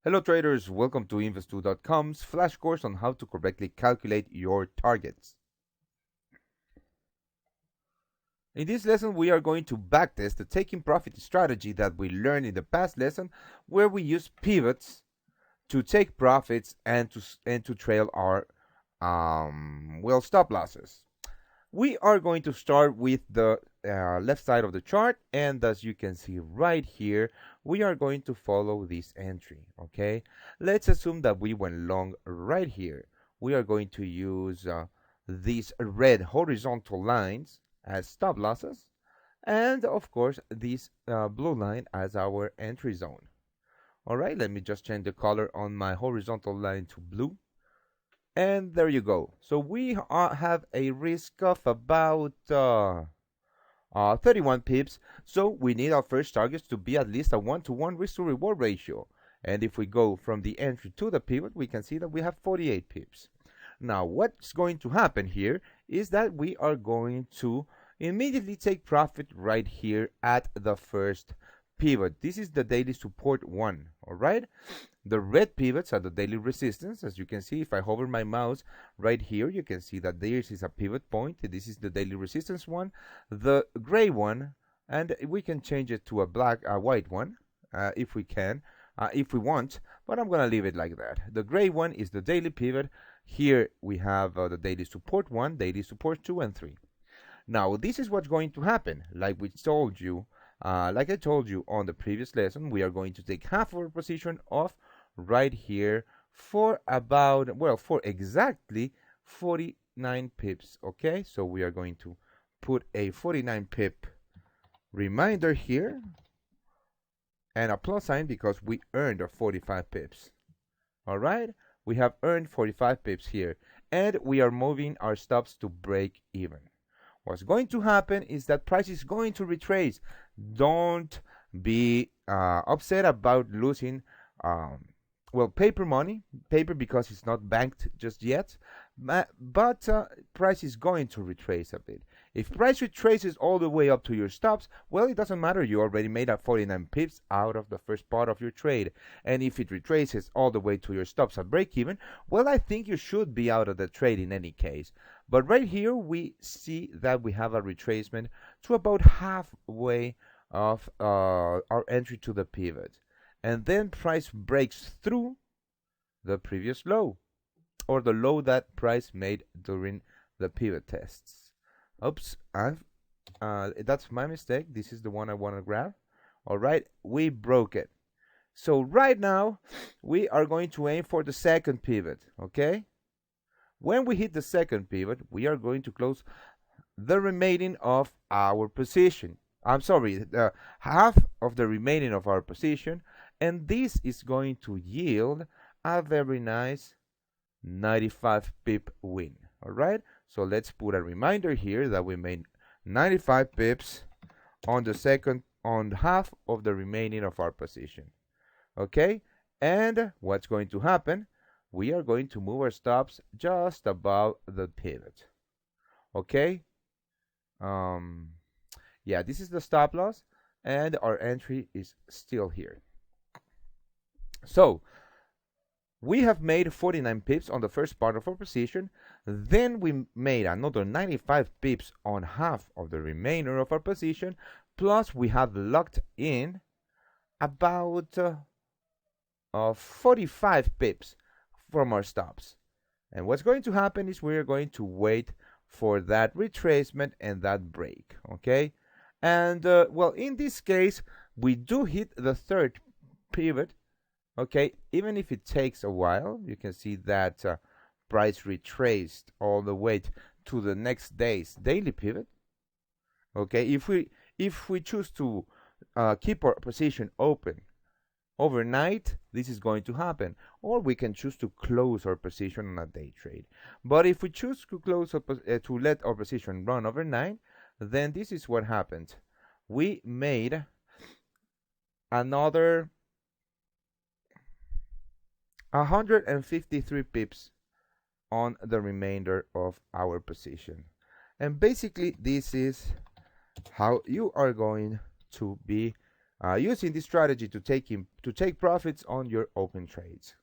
Hello traders, welcome to Investoo.com's flash course on how to correctly calculate your targets. In this lesson, we are going to backtest the taking profit strategy that we learned in the past lesson, where we use pivots to take profits and to trail our stop losses. We are going to start with the left side of the chart, and as you can see right here, we are going to follow this entry. Okay, let's assume that we went long right here. We are going to use these red horizontal lines as stop losses, and of course this blue line as our entry zone. All right, let me just change the color on my horizontal line to blue. And there you go. So we have a risk of about 31 pips. So we need our first targets to be at least a 1-to-1 risk to reward ratio. And if we go from the entry to the pivot, we can see that we have 48 pips. Now, what's going to happen here is that we are going to immediately take profit right here at the first pivot. This is the daily support one. All right. The red pivots are the daily resistance. As you can see, if I hover my mouse right here, you can see that this is a pivot point. This is the daily resistance one. The gray one, and we can change it to a white one if we can, if we want, but I'm going to leave it like that. The gray one is the daily pivot. Here we have the daily support 1, daily support 2, and 3. Now, this is what's going to happen. Like I told you on the previous lesson, we are going to take half of our position off right here for for exactly 49 pips. Okay, so we are going to put a 49 pip reminder here and a plus sign because we earned our 45 pips. All right, we have earned 45 pips here, and we are moving our stops to break even. What's going to happen is that price is going to retrace. Don't be upset about losing paper money, because it's not banked just yet, but price is going to retrace a bit. If price retraces all the way up to your stops, well, it doesn't matter. You already made a 49 pips out of the first part of your trade. And if it retraces all the way to your stops at break even, well, I think you should be out of the trade in any case. But right here, we see that we have a retracement to about halfway of our entry to the pivot. And then price breaks through the previous low, or the low that price made during the pivot tests. Oops, that's my mistake. This is the one I want to grab. All right, we broke it. So right now, we are going to aim for the second pivot, okay? When we hit the second pivot, we are going to close the remaining of our position. I'm sorry, half of the remaining of our position, and this is going to yield a very nice 95 pip win. All right, so let's put a reminder here that we made 95 pips on half of the remaining of our position. Okay, and what's going to happen? We are going to move our stops just above the pivot. Okay, yeah, this is the stop loss, and our entry is still here. So we have made 49 pips on the first part of our position. Then we made another 95 pips on half of the remainder of our position. Plus we have locked in about 45 pips from our stops. And what's going to happen is we're going to wait for that retracement and that break. Okay. And in this case, we do hit the third pivot. Okay, even if it takes a while, you can see that price retraced all the way to the next day's daily pivot. Okay, if we choose to keep our position open overnight, this is going to happen, or we can choose to close our position on a day trade. But if we choose to to let our position run overnight, then this is what happened. We made another 153 pips on the remainder of our position. And basically, this is how you are going to be using this strategy to take profits on your open trades.